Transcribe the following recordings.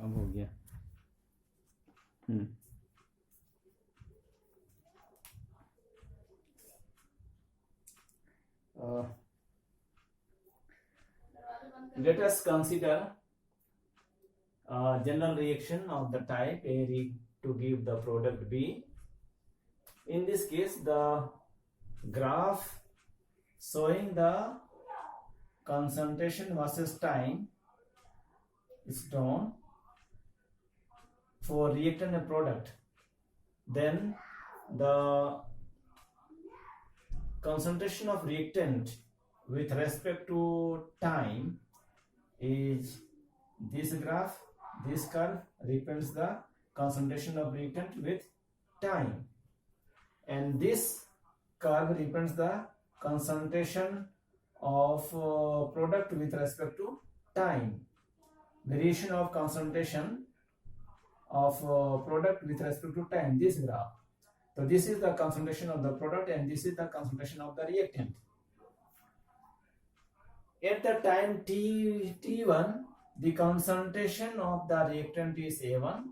अब हो गया। Let us consider general reaction of the type A to give the product B. In this case, the graph showing the concentration versus time is drawn for reactant and product. Then the concentration of reactant with respect to time is this graph. This curve represents the concentration of reactant with time, and this curve represents the concentration of product with respect to time. Variation of concentration of product with respect to time, this graph. So this is the concentration of the product and this is the concentration of the reactant. At the time t1, the concentration of the reactant is A1.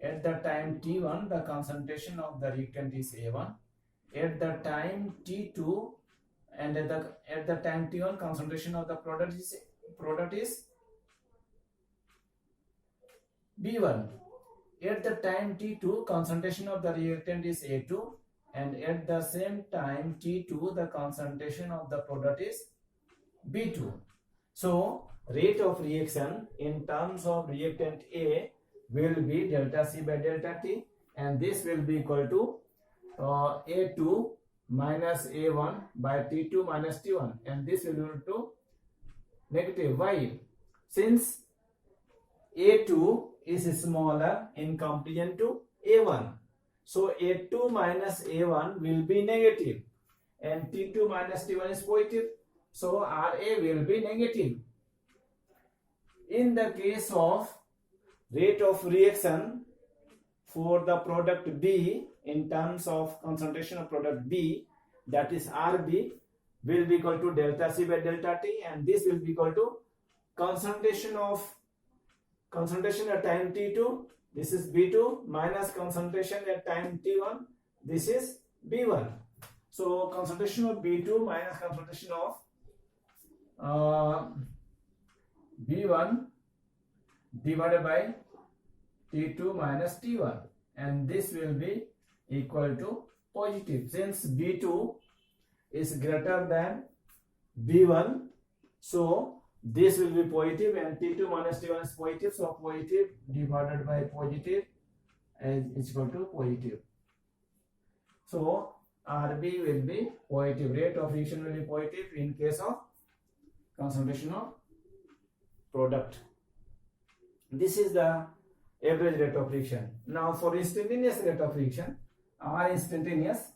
At the time t1, the concentration of the reactant is A1. At the time t2 and at the time t1, concentration of the product is B1. At the time t2, concentration of the reactant is A2, and at the same time t2, the concentration of the product is B2. So rate of reaction in terms of reactant A will be delta C by delta T, and this will be equal to A2 minus A1 by T2 minus T1, and this will be equal to negative. Why? Since A2 is smaller in comparison to A1, so A2 minus A1 will be negative and T2 minus T1 is positive, so RA will be negative. In the case of rate of reaction for the product B in terms of concentration of product B, that is RB, will be equal to delta C by delta T, and this will be equal to concentration at time t2, this is B2, minus concentration at time t1, this is B1. So concentration of B2 minus concentration of B1 divided by T2 minus T1, and this will be equal to positive. Since B2 is greater than B1, so this will be positive, and T2 minus T1 is positive, so positive divided by positive is equal to positive. So RB will be positive, rate of reaction will be positive in case of concentration of product. This is the average rate of reaction. Now for instantaneous rate of reaction, R instantaneous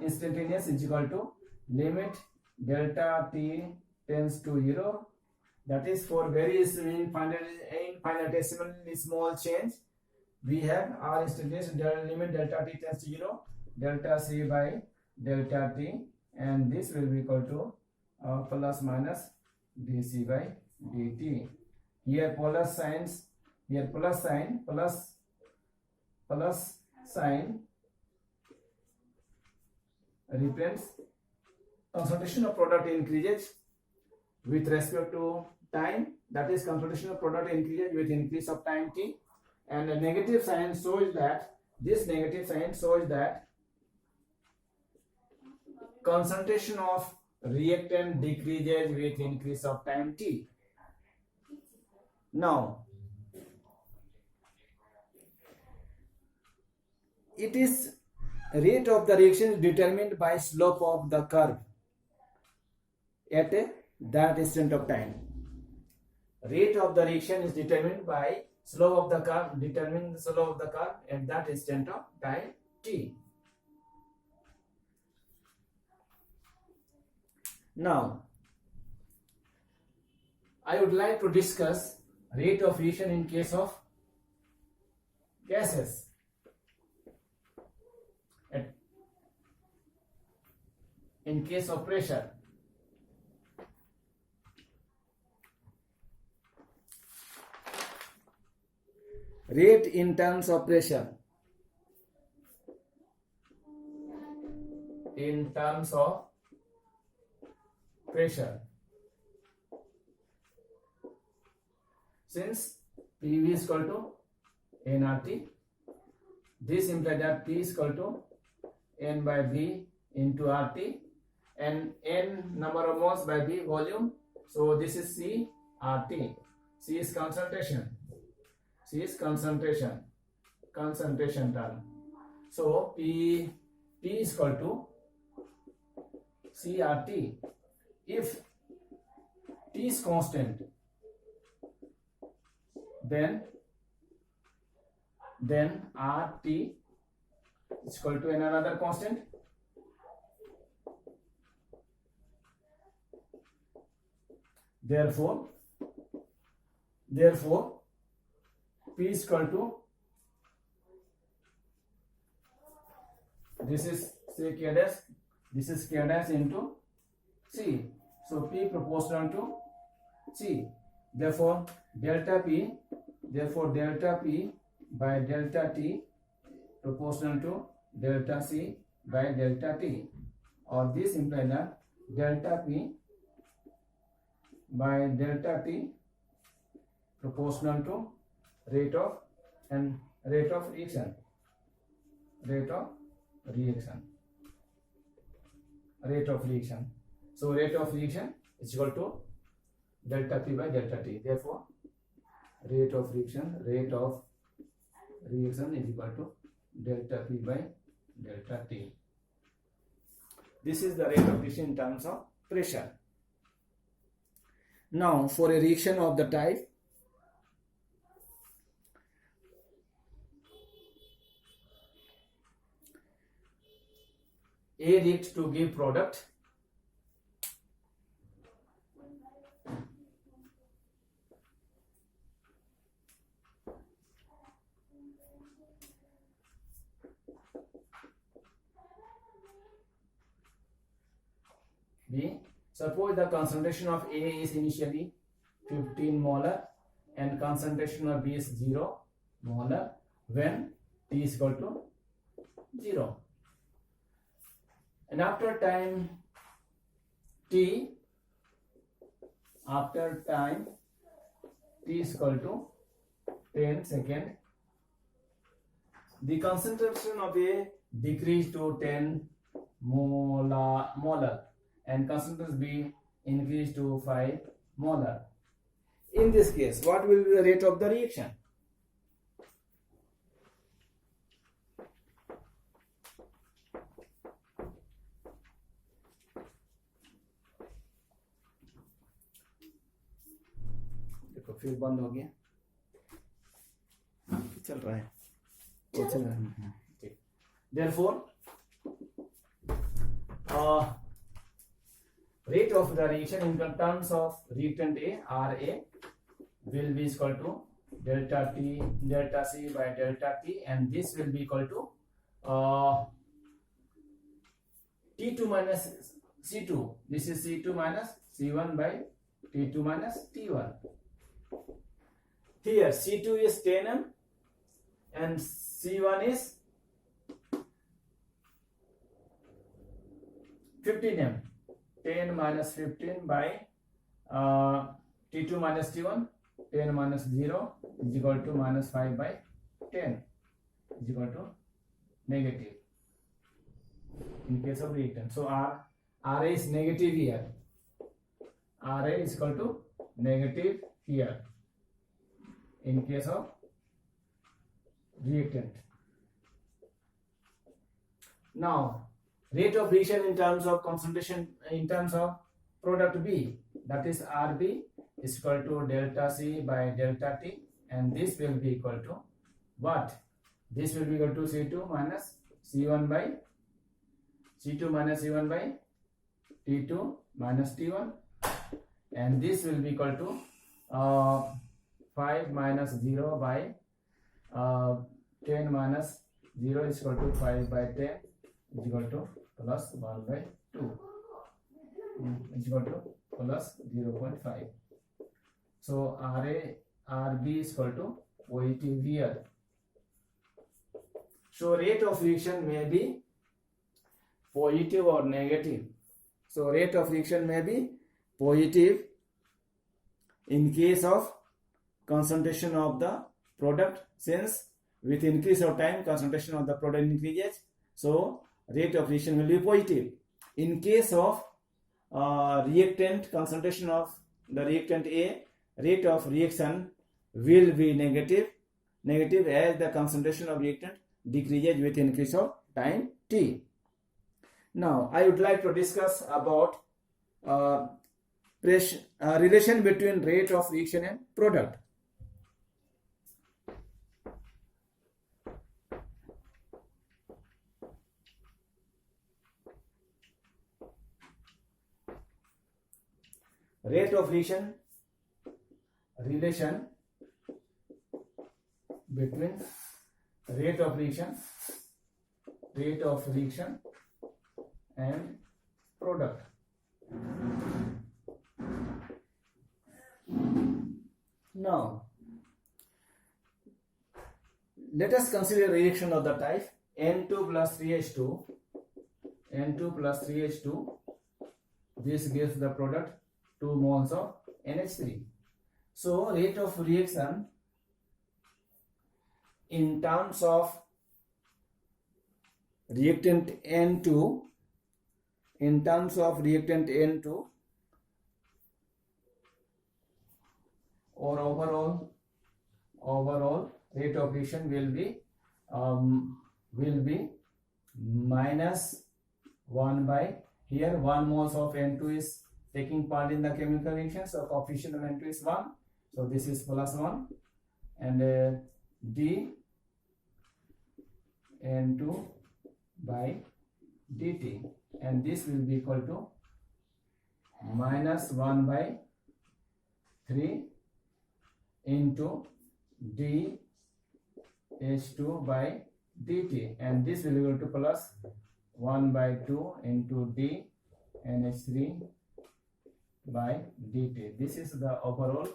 is equal to limit delta T tends to 0, that is for very infinitesimally small change, we have R instantaneous limit delta T tends to 0, delta C by delta T, and this will be equal to plus minus dC by dt. Here plus sign represents concentration of product increases with respect to time, that is concentration of product increases with increase of time t, and a negative sign shows that concentration of reactant decreases with increase of time t. Now it is rate of the reaction is determined by slope of the curve at that instant of time. Rate of the reaction is determined by slope of the curve, determine the slope of the curve at that instant of time t. Now I would like to discuss rate of reaction in case of gases. In case of pressure, rate in terms of pressure. In terms of pressure, since PV is equal to nRT, this implies that P is equal to N by V into RT, and N number of moles by V volume. So this is C RT. C is concentration. C is concentration term. So P is equal to CRT. If T is constant, then RT is equal to another constant. Therefore P is equal to, this is say K dash, this is K dash into C. So P proportional to C. Therefore delta P by delta T proportional to delta C by delta T, or this implies that delta P by delta T proportional to rate of reaction. So rate of reaction is equal to delta P by delta T. Therefore rate of reaction is equal to delta P by delta T. This is the rate of reaction in terms of pressure. Now for a reaction of the type A react to give product, B. Suppose the concentration of A is initially 15 molar and concentration of B is 0 molar when T is equal to 0. And after time T is equal to 10 seconds, the concentration of A decreased to 10 molar and concentration B increased to 5 molar. In this case, what will be the rate of the reaction? देखो फिर बंद हो गया, चल रहा है, वो चल रहा है, ठीक. Therefore rate of the reaction in terms of reactant A, RA, will be equal to delta T, delta C by delta T, and this will be equal to T2 minus C2. This is C2 minus C1 by T2 minus T1. Here C2 is 10 m and C1 is 15 m. 10 minus 15 by T2 minus T1, 10 minus 0 is equal to minus 5 by 10 is equal to negative in case of reactant. So RA is negative here. RA is equal to negative here in case of reactant. Now rate of reaction in terms of concentration in terms of product B, that is RB, is equal to delta C by delta T, and this will be equal to what? This will be equal to C2 minus C1 by T2 minus T1, and this will be equal to 5 minus 0 by 10 minus 0 is equal to 5 by 10 is equal to plus 1 by 2 is equal to plus 0.5. So RB is equal to positive here. So rate of reaction may be positive or negative. So rate of reaction may be positive in case of concentration of the product, since with increase of time concentration of the product increases, so rate of reaction will be positive. In case of reactant, concentration of the reactant A, rate of reaction will be negative as the concentration of reactant decreases with increase of time t. Now I would like to discuss about relation between rate of reaction and product. Rate of reaction, relation between rate of reaction and product. Now let us consider reaction of the type N2 plus 3H2. This gives the product 2 moles of NH3. So rate of reaction in terms of reactant N2, or overall rate of reaction will be minus 1 by, here 1 moles of N2 is taking part in the chemical reaction, so coefficient of N2 is 1, so this is plus 1, and d N2 by dt, and this will be equal to minus 1 by 3 into d H2 by dt, and this will be equal to plus 1 by 2 into d NH3 by dt. This is the overall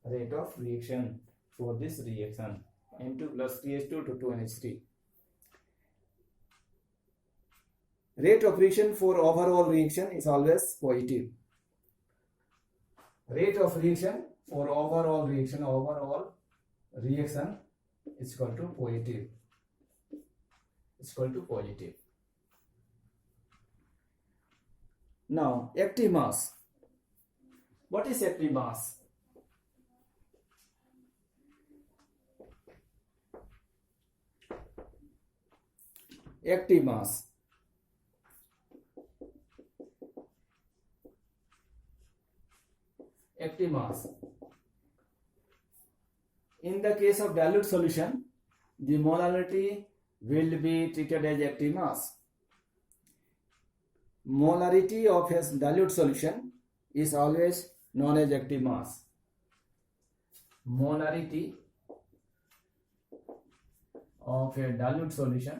rate of reaction for this reaction, N2 plus 3H2 to 2NH3. Rate of reaction for overall reaction is always positive. Rate of reaction for overall reaction is equal to positive. Now active mass. What is active mass? Active mass. Active mass. In the case of dilute solution, the molarity will be treated as active mass. Molarity of a dilute solution is always known as active mass. Molarity of a dilute solution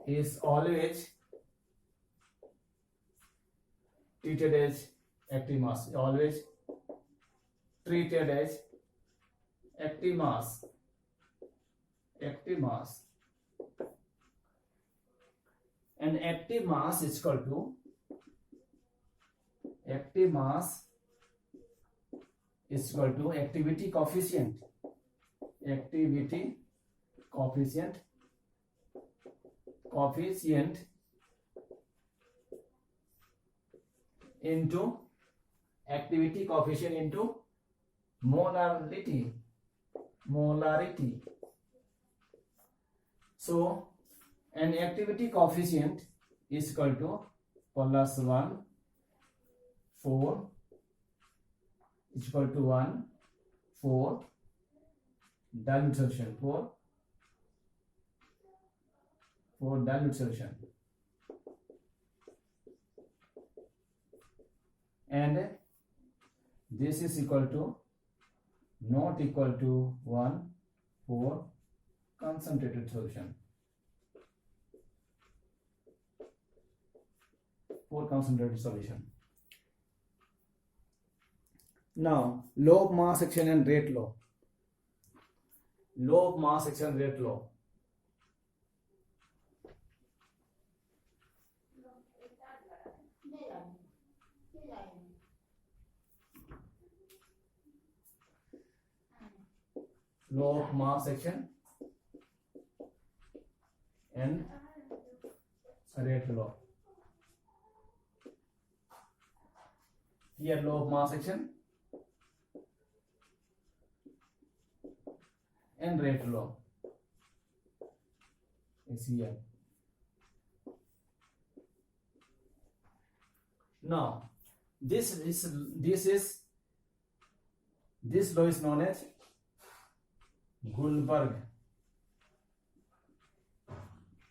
is always treated as active mass. Always treated as active mass. And active mass is equal to activity coefficient into activity coefficient into molarity. So an activity coefficient is equal to plus 1, 4 is equal to 1, 4 dilute solution, 4 dilute solution, and this is equal to not equal to 1 for concentrated solution. now law of mass action and rate law. Law of mass action rate law. Law of mass action and rate law. Here law of mass action and rate law is here. Now this law is known as Goldberg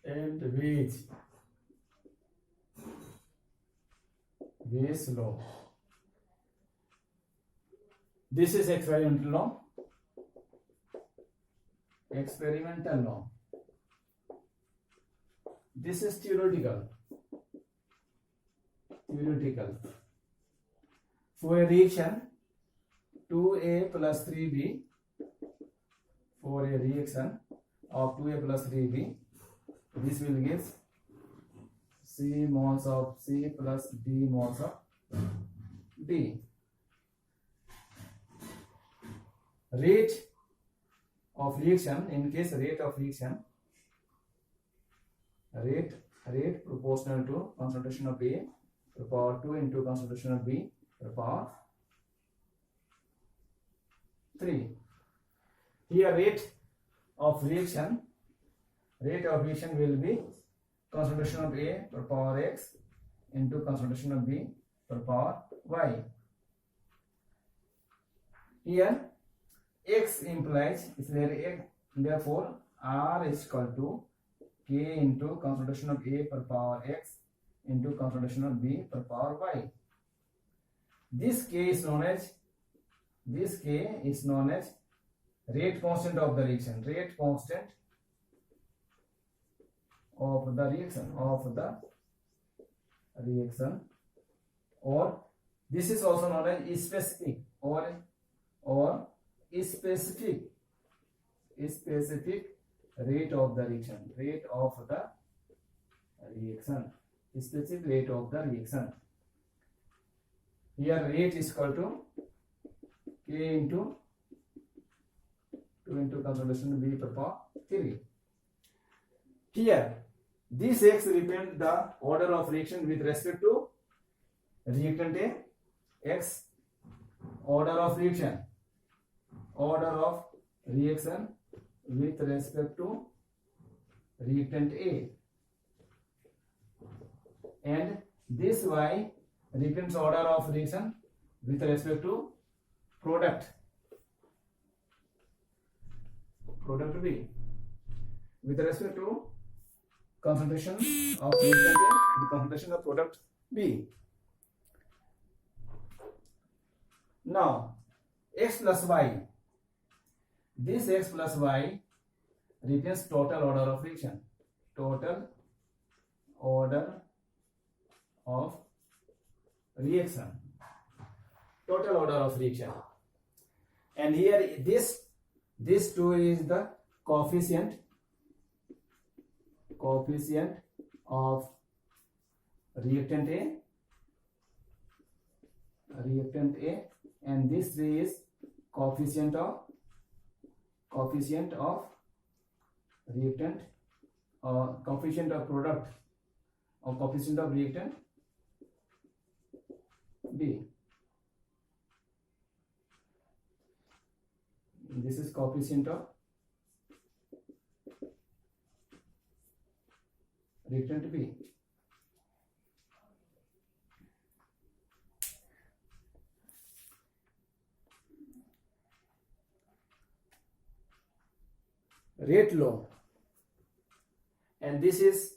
and Weiss law. This is experimental law. Experimental law. This is theoretical. For a reaction 2A plus 3B, for a reaction of 2A plus 3B, this will give C moles of C plus D moles of D. Rate of reaction, in case rate of reaction, rate proportional to concentration of A to the power 2 into concentration of B to the power 3. Here rate of reaction will be concentration of A to the power X into concentration of B to the power Y. Here X implies is there, therefore R is equal to K into concentration of A per power X into concentration of B per power Y. This K is known as rate constant of the reaction. Rate constant of the reaction, or this is also known as specific or specific rate of the reaction. Specific rate of the reaction. Here rate is equal to K into 2 into concentration B per power 3. Here this X represents the order of reaction with respect to reactant A. X order of reaction with respect to reactant A, and this Y represents order of reaction with respect to product B, with respect to concentration of reactant A and concentration of product B. Now X plus Y, this X plus Y represents total order of reaction. Total order of reaction. And here this 2 is the coefficient of reactant A, and this 3 is coefficient of reactant, coefficient of product, or coefficient of reactant B. This is coefficient of reactant B. Rate law, and this is,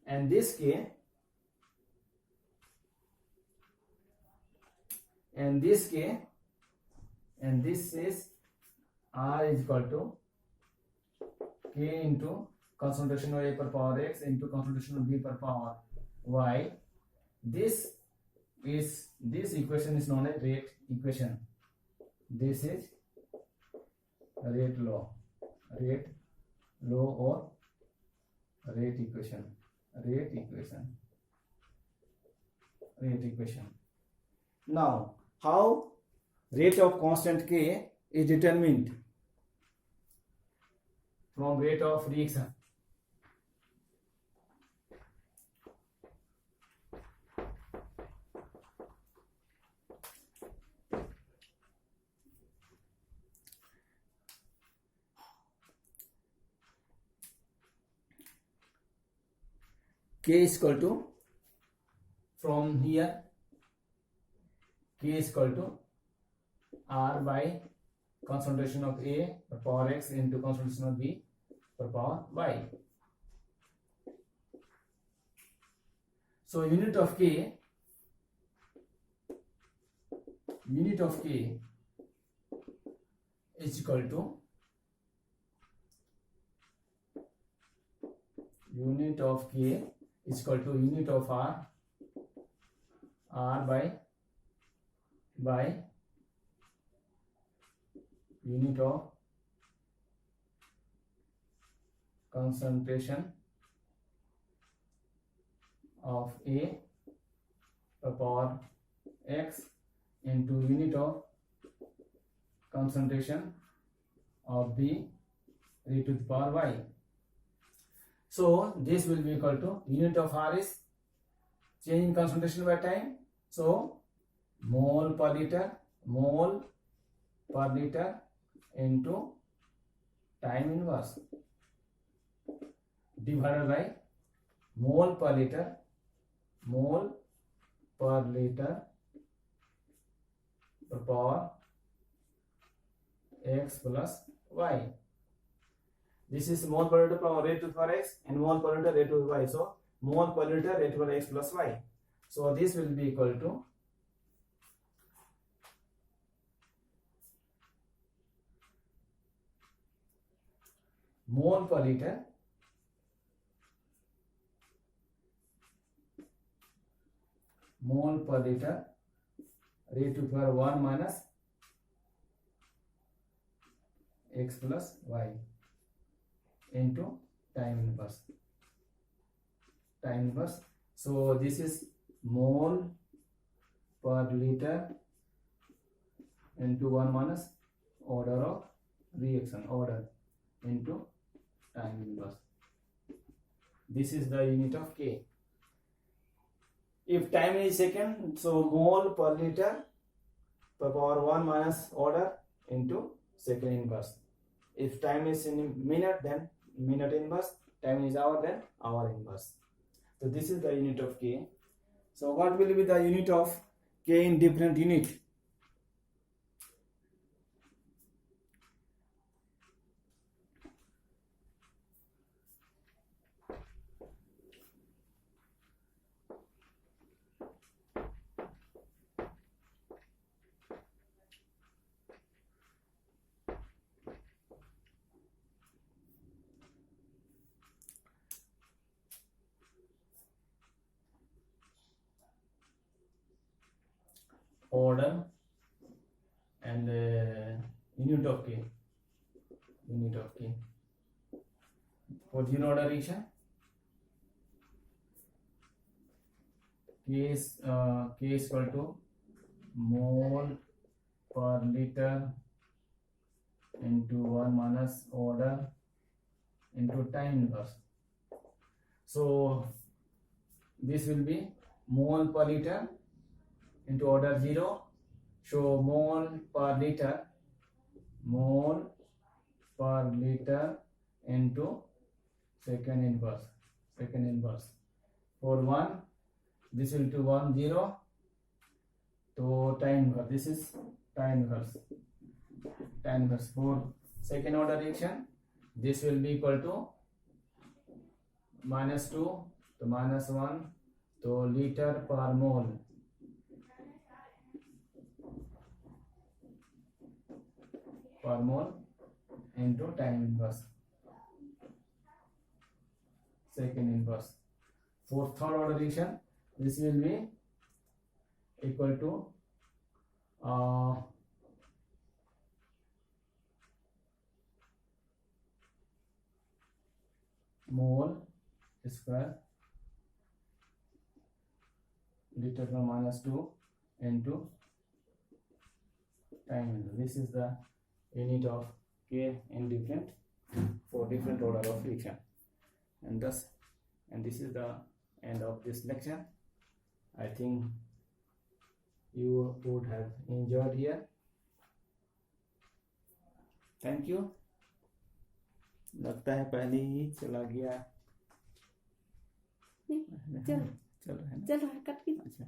and this K, and this K, and this is R is equal to K into concentration of A per power X into concentration of B per power Y. This is this equation is known as rate equation. This is rate law or rate equation. Now, how rate of constant k is determined from rate of reaction? K is equal to, from here, K is equal to R by concentration of A per power X into concentration of B per power Y. So unit of K is equal to unit of K is equal to unit of R by unit of concentration of A per power X into unit of concentration of B raised to the power Y. So this will be equal to unit of R is change in concentration by time. So mole per liter into time inverse divided by mole per liter per power X plus Y. This is mole per liter power raised to the power X and mole per liter raised to the Y. So mole per liter raised to the power X plus Y. So this will be equal to mole per liter raised to the power 1 minus X plus Y into time inverse. So this is mole per liter into 1 minus order of reaction into time inverse. This is the unit of K. If time is second, so mole per liter per power 1 minus order into second inverse. If time is in minute, then minute inverse. Time is hour, then hour inverse. So this is the unit of K. So what will be the unit of K in different unit? Order and unit of K. For zero order reaction, K is equal to mole per liter into 1 minus order into time inverse. So this will be mole per liter into order 0. So mole per liter into second inverse. For 1, this will be 1 0. So time inverse. This is time inverse. For second order reaction, this will be equal to minus 2 to minus 1 to liter per mole. Into time inverse, second inverse. For third order reaction, this will be equal to mole square liter per -2 into time unit. This is the unit of K in different for different order of reaction, and this is the end of this lecture. I think you would have enjoyed here. Thank you. लगता है पहले ही चला गया। चलो चलो है ना? चलो कट की अच्छा